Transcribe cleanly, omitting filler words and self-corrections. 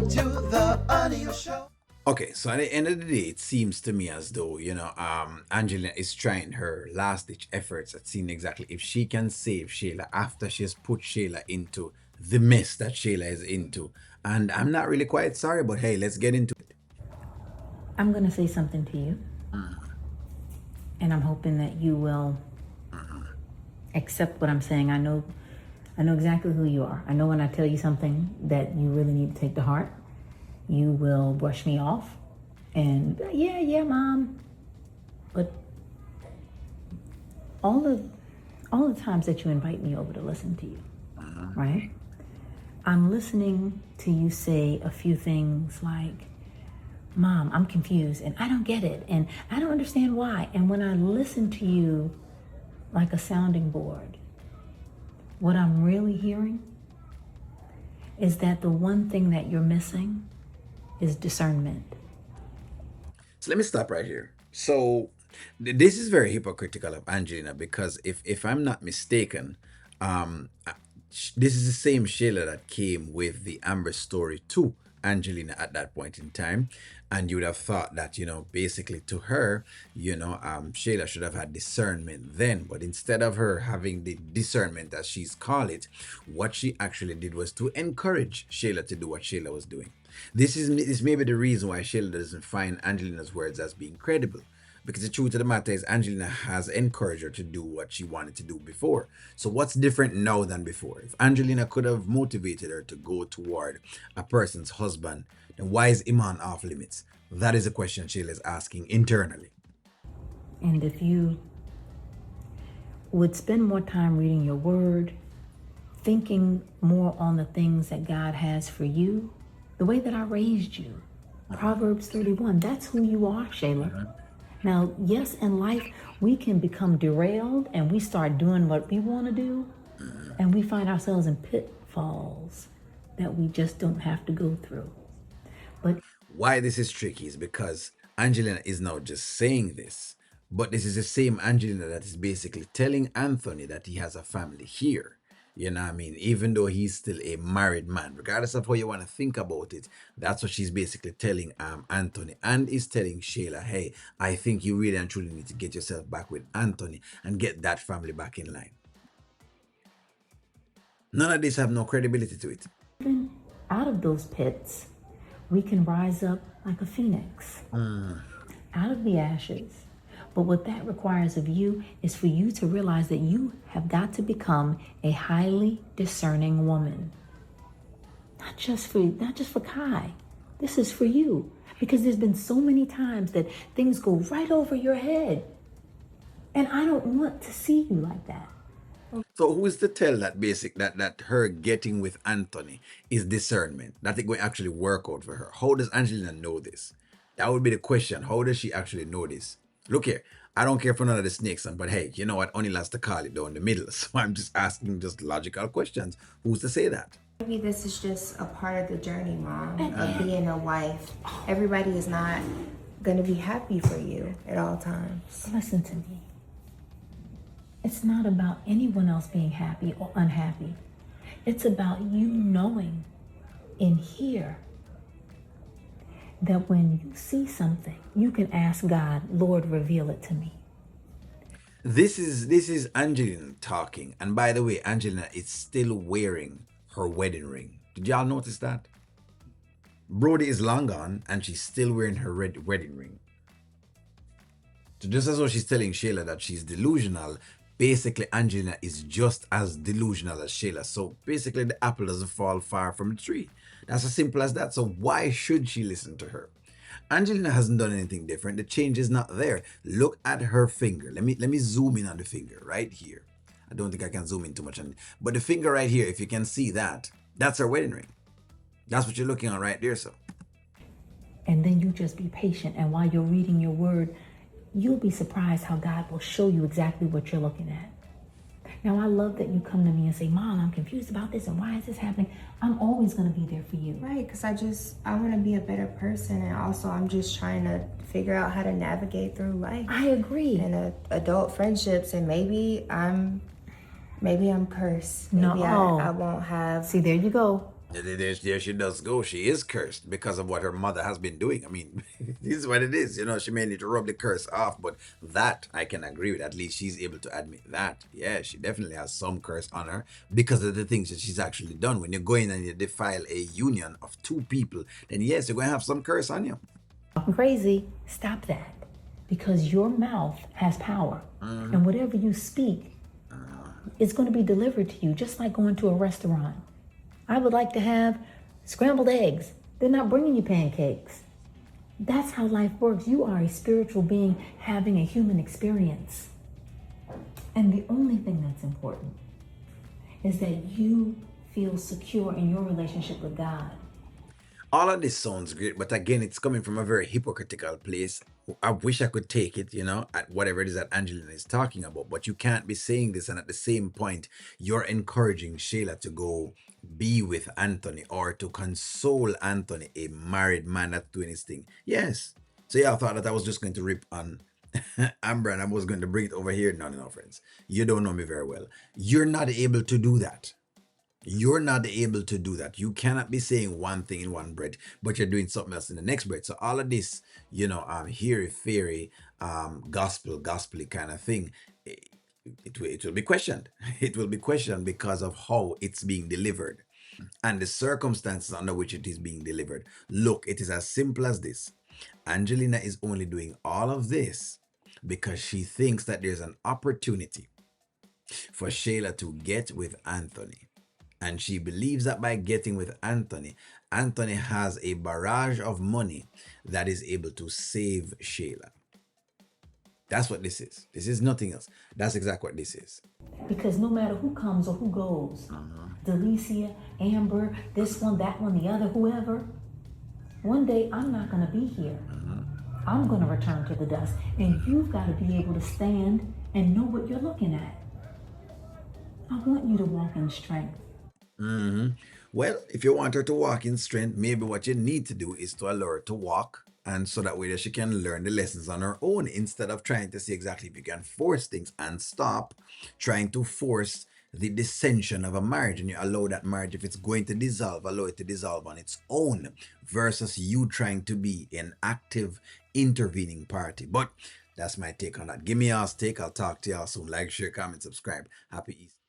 to the audio show. Okay, so at the end of the day, it seems to me as though, Angelina is trying her last ditch efforts at seeing exactly if she can save Shayla after she has put Shayla into the mess that Shayla is into. And I'm not really quite sorry, but hey, let's get into it. I'm going to say something to you, and I'm hoping that you will accept what I'm saying. I know exactly who you are. I know when I tell you something that you really need to take to heart, you will brush me off and yeah, mom. But all the times that you invite me over to listen to you, right? I'm listening to you say a few things like, Mom, I'm confused and I don't get it and I don't understand why. And when I listen to you like a sounding board, what I'm really hearing is that the one thing that you're missing is discernment. So let me stop right here. So this is very hypocritical of Angelina because if I'm not mistaken, this is the same Shayla that came with the Amber story to Angelina at that point in time. And you would have thought that, basically to her, Shayla should have had discernment then. But instead of her having the discernment, as she's called it, what she actually did was to encourage Shayla to do what Shayla was doing. This may be the reason why Shayla doesn't find Angelina's words as being credible. Because the truth of the matter is, Angelina has encouraged her to do what she wanted to do before. So, what's different now than before? If Angelina could have motivated her to go toward a person's husband, then why is Iman off limits? That is a question Shayla is asking internally. And if you would spend more time reading your word, thinking more on the things that God has for you, the way that I raised you, Proverbs 31, that's who you are, Shayla. Now, yes, in life, we can become derailed and we start doing what we want to do, and we find ourselves in pitfalls that we just don't have to go through. But why this is tricky is because Angelina is now just saying this, but this is the same Angelina that is basically telling Anthony that he has a family here. You know what I mean? Even though he's still a married man, regardless of how you want to think about it, that's what she's basically telling Anthony, and is telling Shayla, hey, I think you really and truly need to get yourself back with Anthony and get that family back in line. None of this have no credibility to it. even out of those pits, we can rise up like a phoenix out of the ashes. But what that requires of you is for you to realize that you have got to become a highly discerning woman. Not just for Kai. This is for you. Because there's been so many times that things go right over your head. And I don't want to see you like that. So who is to tell that her getting with Anthony is discernment? That it will actually work out for her. How does Angelina know this? That would be the question. How does she actually know this? Look here, I don't care for none of the snakes, but hey, you know what? Only likes to call it down the middle. So I'm just asking just logical questions. Who's to say that? Maybe this is just a part of the journey, Mom, of being a wife. Everybody is not going to be happy for you at all times. Listen to me. It's not about anyone else being happy or unhappy. It's about you knowing in here that when you see something, you can ask God, Lord, reveal it to me. This is Angelina talking. And by the way, Angelina is still wearing her wedding ring. Did y'all notice that? Brody is long gone and she's still wearing her red wedding ring. So just as though she's telling Shayla that she's delusional, basically Angelina is just as delusional as Shayla. So basically the apple doesn't fall far from the tree. That's as simple as that. So why should she listen to her? Angelina hasn't done anything different. The change is not there. Look at her finger. Let me zoom in on the finger right here. I don't think I can zoom in too much on it. But the finger right here, if you can see that, that's her wedding ring. That's what you're looking at right there, so. And then you just be patient. And while you're reading your word, you'll be surprised how God will show you exactly what you're looking at. Now, I love that you come to me and say, Mom, I'm confused about this and why is this happening? I'm always going to be there for you. Right, because I want to be a better person, and also I'm just trying to figure out how to navigate through life. I agree. And adult friendships, and maybe I'm cursed. No. Maybe I won't have. See, there you go. There she does go. She is cursed because of what her mother has been doing. I mean, this is what it is. You know, she may need to rub the curse off, but that I can agree with. At least she's able to admit that. Yeah, she definitely has some curse on her because of the things that she's actually done. When you go in and you defile a union of two people, then yes, you're going to have some curse on you. Talking crazy, stop that. Because your mouth has power. And whatever you speak is going to be delivered to you, just like going to a restaurant. I would like to have scrambled eggs. They're not bringing you pancakes. That's how life works. You are a spiritual being having a human experience. And the only thing that's important is that you feel secure in your relationship with God. All of this sounds great, but again, it's coming from a very hypocritical place. I wish I could take it, you know, at whatever it is that Angelina is talking about, but you can't be saying this and at the same point, you're encouraging Shayla to go be with Anthony or to console Anthony, a married man that's doing his thing. Yes. So yeah, I thought that I was just going to rip on Amber and I was going to bring it over here. No, no, no, friends. You don't know me very well. You're not able to do that. You're not able to do that. You cannot be saying one thing in one breath, but you're doing something else in the next breath. So all of this, you know, hairy fairy, gospely kind of thing, it will be questioned. It will be questioned because of how it's being delivered and the circumstances under which it is being delivered. Look, it is as simple as this. Angelina is only doing all of this because she thinks that there's an opportunity for Shayla to get with Anthony. And she believes that by getting with Anthony, Anthony has a barrage of money that is able to save Shayla. That's what this is. This is nothing else. That's exactly what this is. Because no matter who comes or who goes, Delicia, Amber, this one, that one, the other, whoever, one day I'm not going to be here. I'm going to return to the dust. And you've got to be able to stand and know what you're looking at. I want you to walk in strength. Well, if you want her to walk in strength, maybe what you need to do is to allow her to walk, and so that way that she can learn the lessons on her own instead of trying to see exactly if you can force things, and stop trying to force the dissension of a marriage, and you allow that marriage, if it's going to dissolve, allow it to dissolve on its own versus you trying to be an active intervening party. But that's my take on that. Give me y'all's take. I'll talk to y'all soon. Like, share, comment, subscribe. Happy Easter.